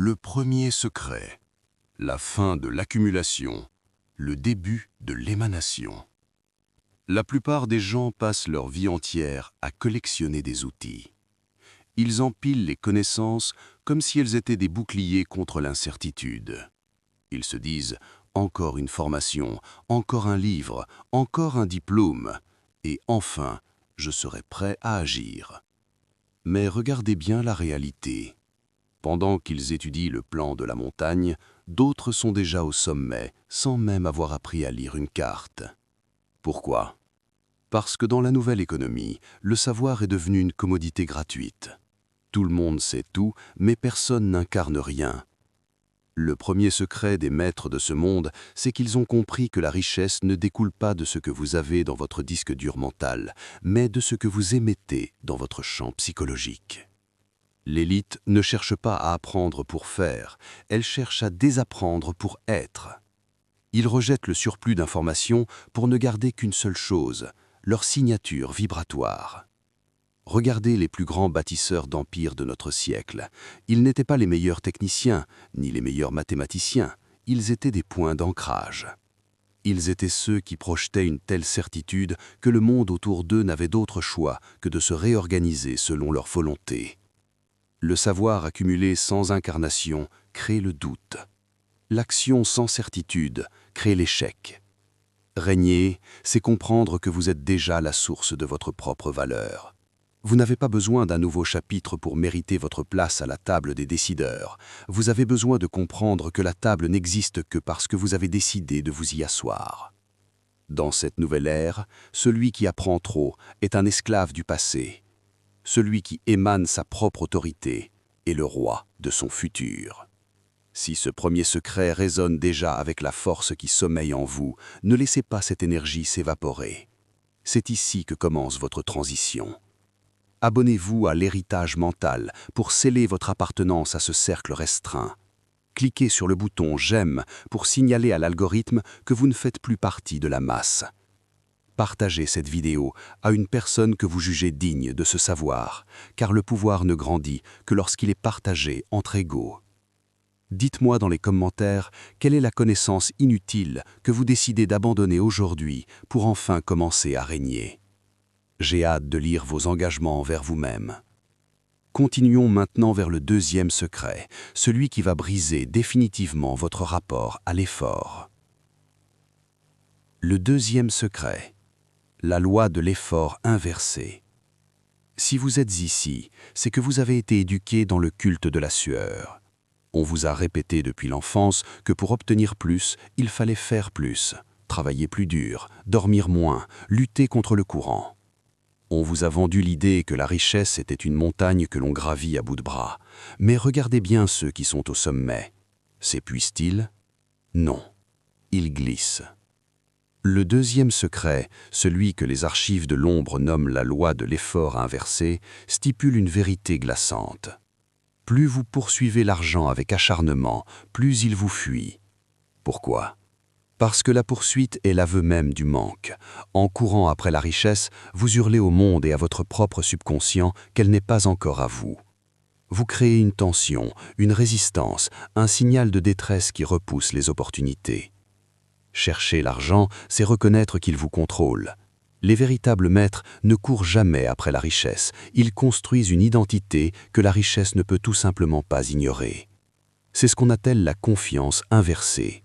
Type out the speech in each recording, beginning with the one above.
Le premier secret, la fin de l'accumulation, le début de l'émanation. La plupart des gens passent leur vie entière à collectionner des outils. Ils empilent les connaissances comme si elles étaient des boucliers contre l'incertitude. Ils se disent « encore une formation, encore un livre, encore un diplôme, et enfin, je serai prêt à agir ». Mais regardez bien la réalité. Pendant qu'ils étudient le plan de la montagne, d'autres sont déjà au sommet, sans même avoir appris à lire une carte. Pourquoi? Parce que dans la nouvelle économie, le savoir est devenu une commodité gratuite. Tout le monde sait tout, mais personne n'incarne rien. Le premier secret des maîtres de ce monde, c'est qu'ils ont compris que la richesse ne découle pas de ce que vous avez dans votre disque dur mental, mais de ce que vous émettez dans votre champ psychologique. L'élite ne cherche pas à apprendre pour faire, elle cherche à désapprendre pour être. Ils rejettent le surplus d'informations pour ne garder qu'une seule chose, leur signature vibratoire. Regardez les plus grands bâtisseurs d'empires de notre siècle. Ils n'étaient pas les meilleurs techniciens, ni les meilleurs mathématiciens, ils étaient des points d'ancrage. Ils étaient ceux qui projetaient une telle certitude que le monde autour d'eux n'avait d'autre choix que de se réorganiser selon leur volonté. Le savoir accumulé sans incarnation crée le doute. L'action sans certitude crée l'échec. Régner, c'est comprendre que vous êtes déjà la source de votre propre valeur. Vous n'avez pas besoin d'un nouveau chapitre pour mériter votre place à la table des décideurs. Vous avez besoin de comprendre que la table n'existe que parce que vous avez décidé de vous y asseoir. Dans cette nouvelle ère, celui qui apprend trop est un esclave du passé. Celui qui émane sa propre autorité est le roi de son futur. Si ce premier secret résonne déjà avec la force qui sommeille en vous, ne laissez pas cette énergie s'évaporer. C'est ici que commence votre transition. Abonnez-vous à l'héritage mental pour sceller votre appartenance à ce cercle restreint. Cliquez sur le bouton « J'aime » pour signaler à l'algorithme que vous ne faites plus partie de la masse. Partagez cette vidéo à une personne que vous jugez digne de ce savoir, car le pouvoir ne grandit que lorsqu'il est partagé entre égaux. Dites-moi dans les commentaires quelle est la connaissance inutile que vous décidez d'abandonner aujourd'hui pour enfin commencer à régner. J'ai hâte de lire vos engagements envers vous-même. Continuons maintenant vers le deuxième secret, celui qui va briser définitivement votre rapport à l'effort. Le deuxième secret. La loi de l'effort inversé. Si vous êtes ici, c'est que vous avez été éduqué dans le culte de la sueur. On vous a répété depuis l'enfance que pour obtenir plus, il fallait faire plus, travailler plus dur, dormir moins, lutter contre le courant. On vous a vendu l'idée que la richesse était une montagne que l'on gravit à bout de bras. Mais regardez bien ceux qui sont au sommet. S'épuisent-ils? Non, ils glissent. Le deuxième secret, celui que les archives de l'ombre nomment la loi de l'effort inversé, stipule une vérité glaçante. Plus vous poursuivez l'argent avec acharnement, plus il vous fuit. Pourquoi? Parce que la poursuite est l'aveu même du manque. En courant après la richesse, vous hurlez au monde et à votre propre subconscient qu'elle n'est pas encore à vous. Vous créez une tension, une résistance, un signal de détresse qui repousse les opportunités. Chercher l'argent, c'est reconnaître qu'il vous contrôle. Les véritables maîtres ne courent jamais après la richesse, ils construisent une identité que la richesse ne peut tout simplement pas ignorer. C'est ce qu'on appelle la confiance inversée.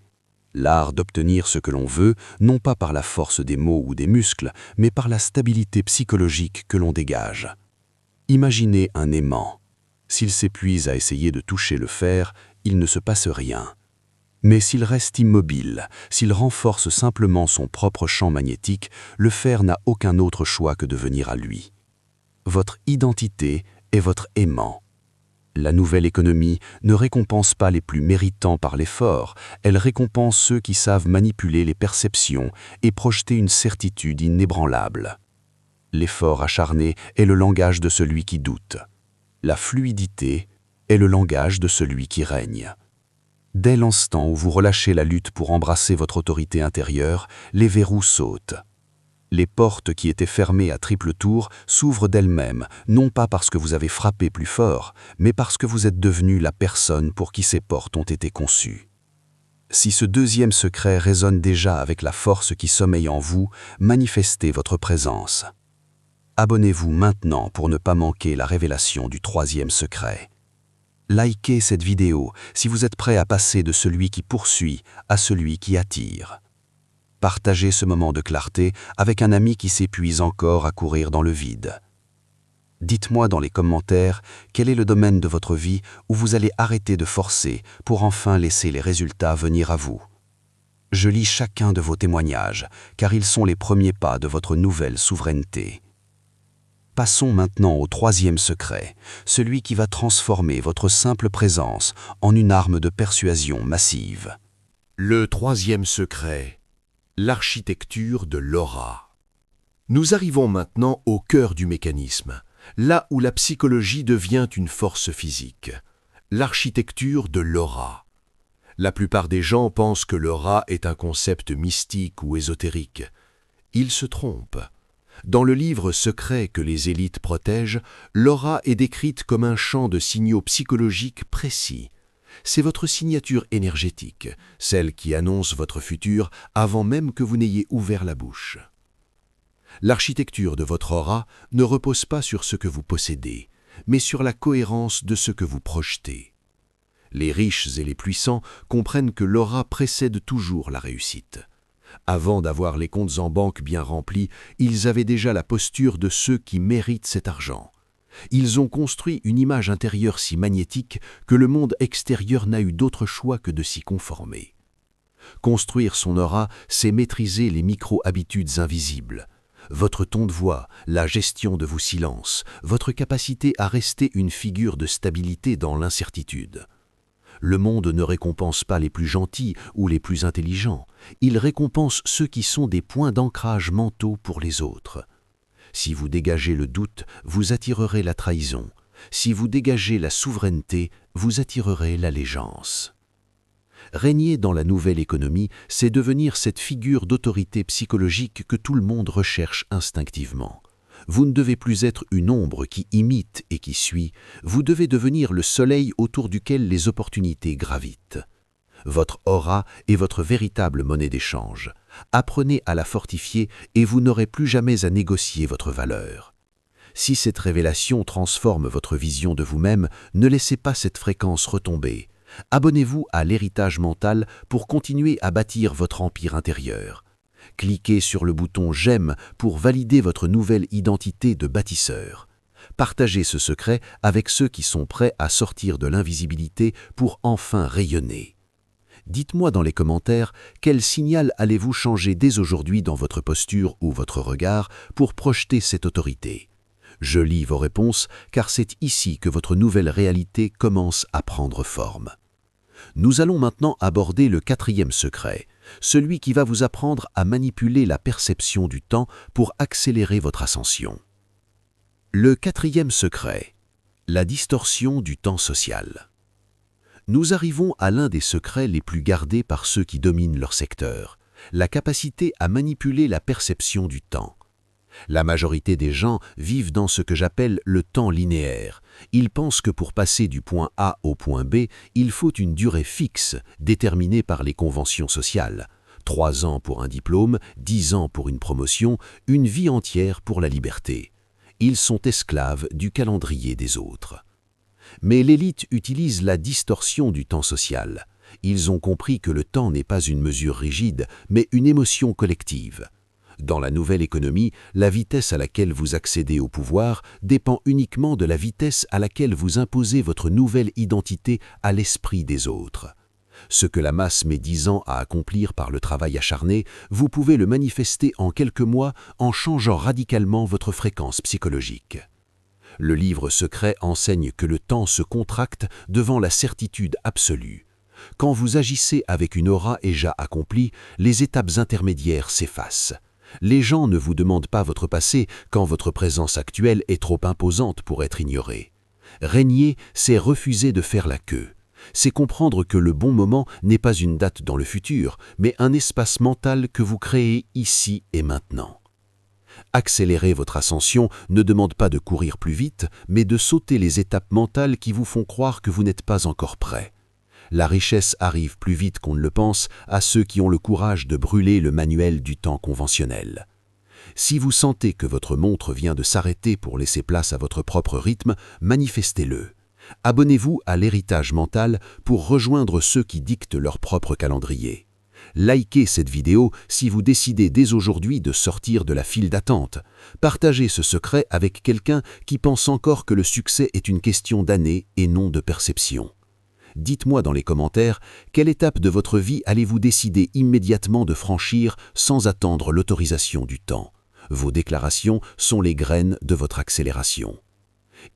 L'art d'obtenir ce que l'on veut, non pas par la force des mots ou des muscles, mais par la stabilité psychologique que l'on dégage. Imaginez un aimant. S'il s'épuise à essayer de toucher le fer, il ne se passe rien. Mais s'il reste immobile, s'il renforce simplement son propre champ magnétique, le fer n'a aucun autre choix que de venir à lui. Votre identité est votre aimant. La nouvelle économie ne récompense pas les plus méritants par l'effort, elle récompense ceux qui savent manipuler les perceptions et projeter une certitude inébranlable. L'effort acharné est le langage de celui qui doute. La fluidité est le langage de celui qui règne. Dès l'instant où vous relâchez la lutte pour embrasser votre autorité intérieure, les verrous sautent. Les portes qui étaient fermées à triple tour s'ouvrent d'elles-mêmes, non pas parce que vous avez frappé plus fort, mais parce que vous êtes devenu la personne pour qui ces portes ont été conçues. Si ce deuxième secret résonne déjà avec la force qui sommeille en vous, manifestez votre présence. Abonnez-vous maintenant pour ne pas manquer la révélation du troisième secret. Likez cette vidéo si vous êtes prêt à passer de celui qui poursuit à celui qui attire. Partagez ce moment de clarté avec un ami qui s'épuise encore à courir dans le vide. Dites-moi dans les commentaires quel est le domaine de votre vie où vous allez arrêter de forcer pour enfin laisser les résultats venir à vous. Je lis chacun de vos témoignages, car ils sont les premiers pas de votre nouvelle souveraineté. Passons maintenant au troisième secret, celui qui va transformer votre simple présence en une arme de persuasion massive. Le troisième secret, l'architecture de l'aura. Nous arrivons maintenant au cœur du mécanisme, là où la psychologie devient une force physique. L'architecture de l'aura. La plupart des gens pensent que l'aura est un concept mystique ou ésotérique. Ils se trompent. Dans le livre secret que les élites protègent, l'aura est décrite comme un champ de signaux psychologiques précis. C'est votre signature énergétique, celle qui annonce votre futur avant même que vous n'ayez ouvert la bouche. L'architecture de votre aura ne repose pas sur ce que vous possédez, mais sur la cohérence de ce que vous projetez. Les riches et les puissants comprennent que l'aura précède toujours la réussite. Avant d'avoir les comptes en banque bien remplis, ils avaient déjà la posture de ceux qui méritent cet argent. Ils ont construit une image intérieure si magnétique que le monde extérieur n'a eu d'autre choix que de s'y conformer. Construire son aura, c'est maîtriser les micro-habitudes invisibles. Votre ton de voix, la gestion de vos silences, votre capacité à rester une figure de stabilité dans l'incertitude. Le monde ne récompense pas les plus gentils ou les plus intelligents, il récompense ceux qui sont des points d'ancrage mentaux pour les autres. Si vous dégagez le doute, vous attirerez la trahison. Si vous dégagez la souveraineté, vous attirerez l'allégeance. Régner dans la nouvelle économie, c'est devenir cette figure d'autorité psychologique que tout le monde recherche instinctivement. Vous ne devez plus être une ombre qui imite et qui suit, vous devez devenir le soleil autour duquel les opportunités gravitent. Votre aura est votre véritable monnaie d'échange. Apprenez à la fortifier et vous n'aurez plus jamais à négocier votre valeur. Si cette révélation transforme votre vision de vous-même, ne laissez pas cette fréquence retomber. Abonnez-vous à l'héritage mental pour continuer à bâtir votre empire intérieur. Cliquez sur le bouton « J'aime » pour valider votre nouvelle identité de bâtisseur. Partagez ce secret avec ceux qui sont prêts à sortir de l'invisibilité pour enfin rayonner. Dites-moi dans les commentaires quel signal allez-vous changer dès aujourd'hui dans votre posture ou votre regard pour projeter cette autorité. Je lis vos réponses car c'est ici que votre nouvelle réalité commence à prendre forme. Nous allons maintenant aborder le quatrième secret, celui qui va vous apprendre à manipuler la perception du temps pour accélérer votre ascension. Le quatrième secret, la distorsion du temps social. Nous arrivons à l'un des secrets les plus gardés par ceux qui dominent leur secteur, la capacité à manipuler la perception du temps. La majorité des gens vivent dans ce que j'appelle le temps linéaire. Ils pensent que pour passer du point A au point B, il faut une durée fixe, déterminée par les conventions sociales. 3 ans pour un diplôme, 10 ans pour une promotion, une vie entière pour la liberté. Ils sont esclaves du calendrier des autres. Mais l'élite utilise la distorsion du temps social. Ils ont compris que le temps n'est pas une mesure rigide, mais une émotion collective. Dans la nouvelle économie, la vitesse à laquelle vous accédez au pouvoir dépend uniquement de la vitesse à laquelle vous imposez votre nouvelle identité à l'esprit des autres. Ce que la masse met 10 ans à accomplir par le travail acharné, vous pouvez le manifester en quelques mois en changeant radicalement votre fréquence psychologique. Le livre secret enseigne que le temps se contracte devant la certitude absolue. Quand vous agissez avec une aura déjà accomplie, les étapes intermédiaires s'effacent. Les gens ne vous demandent pas votre passé quand votre présence actuelle est trop imposante pour être ignorée. Régner, c'est refuser de faire la queue. C'est comprendre que le bon moment n'est pas une date dans le futur, mais un espace mental que vous créez ici et maintenant. Accélérer votre ascension ne demande pas de courir plus vite, mais de sauter les étapes mentales qui vous font croire que vous n'êtes pas encore prêt. La richesse arrive plus vite qu'on ne le pense à ceux qui ont le courage de brûler le manuel du temps conventionnel. Si vous sentez que votre montre vient de s'arrêter pour laisser place à votre propre rythme, manifestez-le. Abonnez-vous à l'héritage mental pour rejoindre ceux qui dictent leur propre calendrier. Likez cette vidéo si vous décidez dès aujourd'hui de sortir de la file d'attente. Partagez ce secret avec quelqu'un qui pense encore que le succès est une question d'années et non de perception. Dites-moi dans les commentaires quelle étape de votre vie allez-vous décider immédiatement de franchir sans attendre l'autorisation du temps. Vos déclarations sont les graines de votre accélération.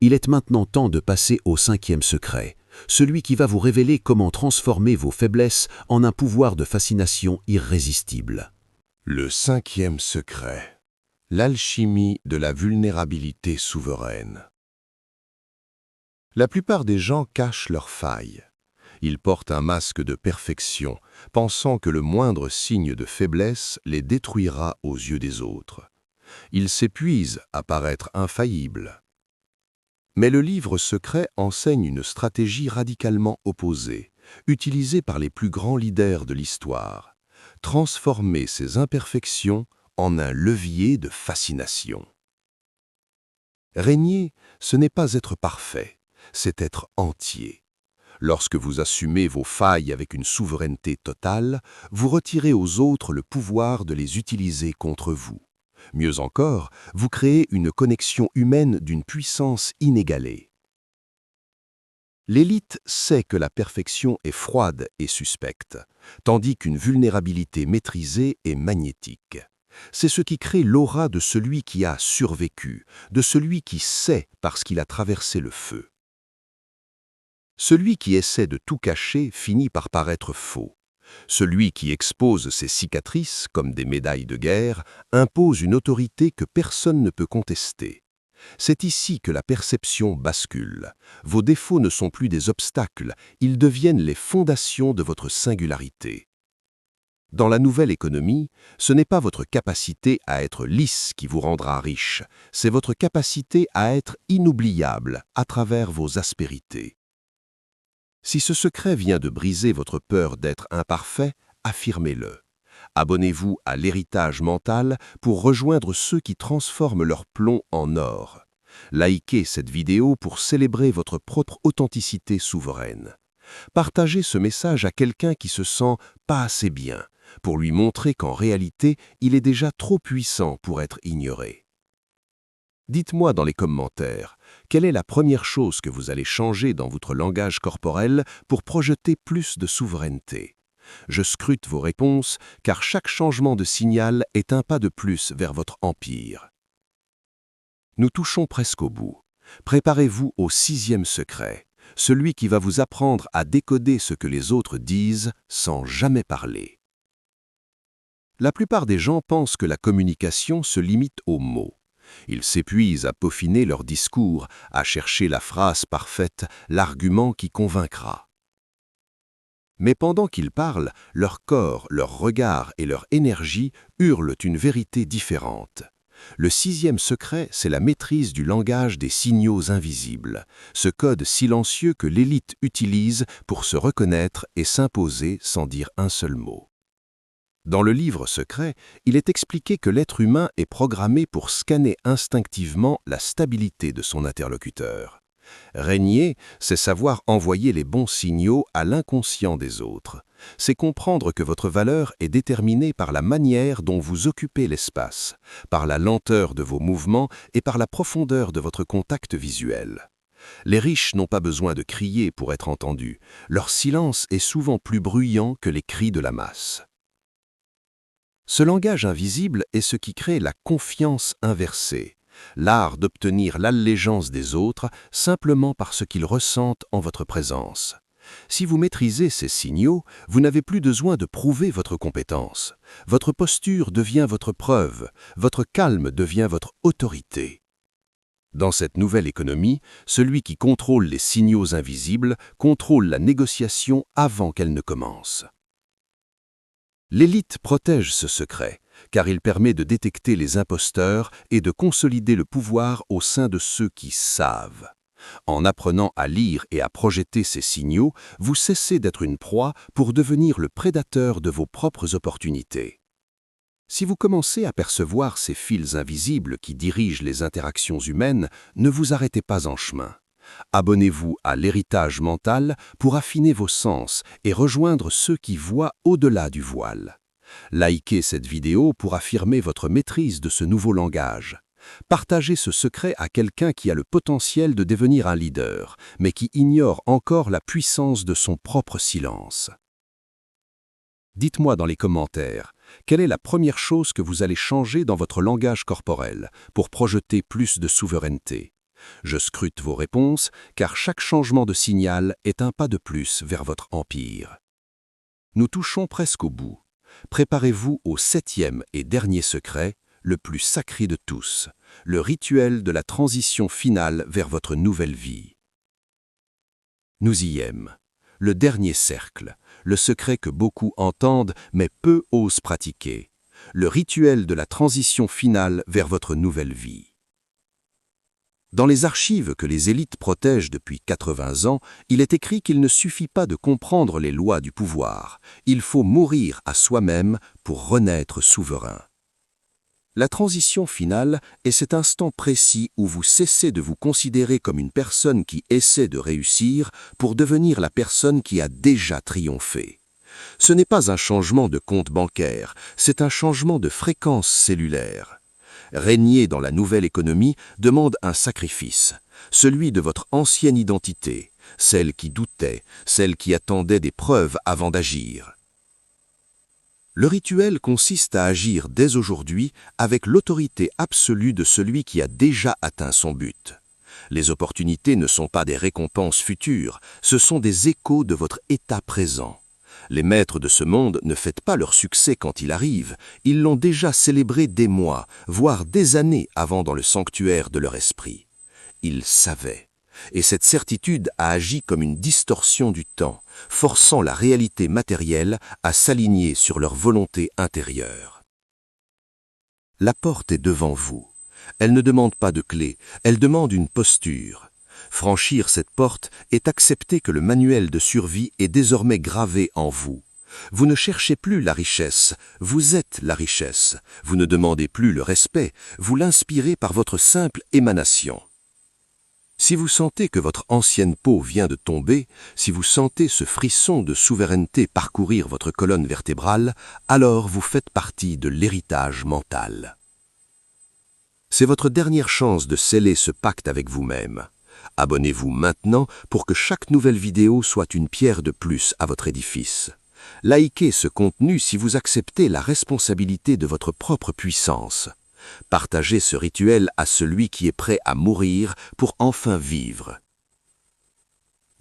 Il est maintenant temps de passer au 5e secret, celui qui va vous révéler comment transformer vos faiblesses en un pouvoir de fascination irrésistible. Le 5e secret, l'alchimie de la vulnérabilité souveraine. La plupart des gens cachent leurs failles. Ils portent un masque de perfection, pensant que le moindre signe de faiblesse les détruira aux yeux des autres. Ils s'épuisent à paraître infaillibles. Mais le livre secret enseigne une stratégie radicalement opposée, utilisée par les plus grands leaders de l'histoire. Transformer ces imperfections en un levier de fascination. Régner, ce n'est pas être parfait, c'est être entier. Lorsque vous assumez vos failles avec une souveraineté totale, vous retirez aux autres le pouvoir de les utiliser contre vous. Mieux encore, vous créez une connexion humaine d'une puissance inégalée. L'élite sait que la perfection est froide et suspecte, tandis qu'une vulnérabilité maîtrisée est magnétique. C'est ce qui crée l'aura de celui qui a survécu, de celui qui sait parce qu'il a traversé le feu. Celui qui essaie de tout cacher finit par paraître faux. Celui qui expose ses cicatrices comme des médailles de guerre impose une autorité que personne ne peut contester. C'est ici que la perception bascule. Vos défauts ne sont plus des obstacles, ils deviennent les fondations de votre singularité. Dans la nouvelle économie, ce n'est pas votre capacité à être lisse qui vous rendra riche, c'est votre capacité à être inoubliable à travers vos aspérités. Si ce secret vient de briser votre peur d'être imparfait, affirmez-le. Abonnez-vous à l'héritage mental pour rejoindre ceux qui transforment leur plomb en or. Likez cette vidéo pour célébrer votre propre authenticité souveraine. Partagez ce message à quelqu'un qui se sent pas assez bien, pour lui montrer qu'en réalité, il est déjà trop puissant pour être ignoré. Dites-moi dans les commentaires, quelle est la première chose que vous allez changer dans votre langage corporel pour projeter plus de souveraineté? Je scrute vos réponses, car chaque changement de signal est un pas de plus vers votre empire. Nous touchons presque au bout. Préparez-vous au 6e secret, celui qui va vous apprendre à décoder ce que les autres disent sans jamais parler. La plupart des gens pensent que la communication se limite aux mots. Ils s'épuisent à peaufiner leur discours, à chercher la phrase parfaite, l'argument qui convaincra. Mais pendant qu'ils parlent, leur corps, leur regard et leur énergie hurlent une vérité différente. Le 6e secret, c'est la maîtrise du langage des signaux invisibles, ce code silencieux que l'élite utilise pour se reconnaître et s'imposer sans dire un seul mot. Dans le livre secret, il est expliqué que l'être humain est programmé pour scanner instinctivement la stabilité de son interlocuteur. Régner, c'est savoir envoyer les bons signaux à l'inconscient des autres. C'est comprendre que votre valeur est déterminée par la manière dont vous occupez l'espace, par la lenteur de vos mouvements et par la profondeur de votre contact visuel. Les riches n'ont pas besoin de crier pour être entendus. Leur silence est souvent plus bruyant que les cris de la masse. Ce langage invisible est ce qui crée la confiance inversée, l'art d'obtenir l'allégeance des autres simplement parce qu'ils ressentent en votre présence. Si vous maîtrisez ces signaux, vous n'avez plus besoin de prouver votre compétence. Votre posture devient votre preuve, votre calme devient votre autorité. Dans cette nouvelle économie, celui qui contrôle les signaux invisibles contrôle la négociation avant qu'elle ne commence. L'élite protège ce secret, car il permet de détecter les imposteurs et de consolider le pouvoir au sein de ceux qui savent. En apprenant à lire et à projeter ces signaux, vous cessez d'être une proie pour devenir le prédateur de vos propres opportunités. Si vous commencez à percevoir ces fils invisibles qui dirigent les interactions humaines, ne vous arrêtez pas en chemin. Abonnez-vous à l'héritage mental pour affiner vos sens et rejoindre ceux qui voient au-delà du voile. Likez cette vidéo pour affirmer votre maîtrise de ce nouveau langage. Partagez ce secret à quelqu'un qui a le potentiel de devenir un leader, mais qui ignore encore la puissance de son propre silence. Dites-moi dans les commentaires, quelle est la première chose que vous allez changer dans votre langage corporel pour projeter plus de souveraineté? Je scrute vos réponses, car chaque changement de signal est un pas de plus vers votre empire. Nous touchons presque au bout. Préparez-vous au 7e et dernier secret, le plus sacré de tous, le rituel de la transition finale vers votre nouvelle vie. Nous y sommes. Le dernier cercle, le secret que beaucoup entendent mais peu osent pratiquer, le rituel de la transition finale vers votre nouvelle vie. Dans les archives que les élites protègent depuis 80 ans, il est écrit qu'il ne suffit pas de comprendre les lois du pouvoir, il faut mourir à soi-même pour renaître souverain. La transition finale est cet instant précis où vous cessez de vous considérer comme une personne qui essaie de réussir pour devenir la personne qui a déjà triomphé. Ce n'est pas un changement de compte bancaire, c'est un changement de fréquence cellulaire. Régner dans la nouvelle économie demande un sacrifice, celui de votre ancienne identité, celle qui doutait, celle qui attendait des preuves avant d'agir. Le rituel consiste à agir dès aujourd'hui avec l'autorité absolue de celui qui a déjà atteint son but. Les opportunités ne sont pas des récompenses futures, ce sont des échos de votre état présent. Les maîtres de ce monde ne fêtent pas leur succès quand il arrive, ils l'ont déjà célébré des mois, voire des années avant dans le sanctuaire de leur esprit. Ils savaient, et cette certitude a agi comme une distorsion du temps, forçant la réalité matérielle à s'aligner sur leur volonté intérieure. La porte est devant vous. Elle ne demande pas de clé, elle demande une posture. Franchir cette porte est accepter que le manuel de survie est désormais gravé en vous. Vous ne cherchez plus la richesse, vous êtes la richesse. Vous ne demandez plus le respect, vous l'inspirez par votre simple émanation. Si vous sentez que votre ancienne peau vient de tomber, si vous sentez ce frisson de souveraineté parcourir votre colonne vertébrale, alors vous faites partie de l'héritage mental. C'est votre dernière chance de sceller ce pacte avec vous-même. Abonnez-vous maintenant pour que chaque nouvelle vidéo soit une pierre de plus à votre édifice. Likez ce contenu si vous acceptez la responsabilité de votre propre puissance. Partagez ce rituel à celui qui est prêt à mourir pour enfin vivre.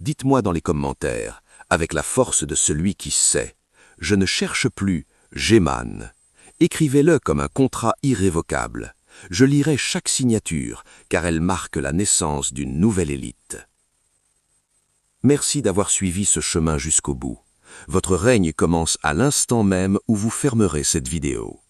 Dites-moi dans les commentaires, avec la force de celui qui sait, « Je ne cherche plus, j'émane ». Écrivez-le comme un contrat irrévocable. Je lirai chaque signature, car elle marque la naissance d'une nouvelle élite. Merci d'avoir suivi ce chemin jusqu'au bout. Votre règne commence à l'instant même où vous fermerez cette vidéo.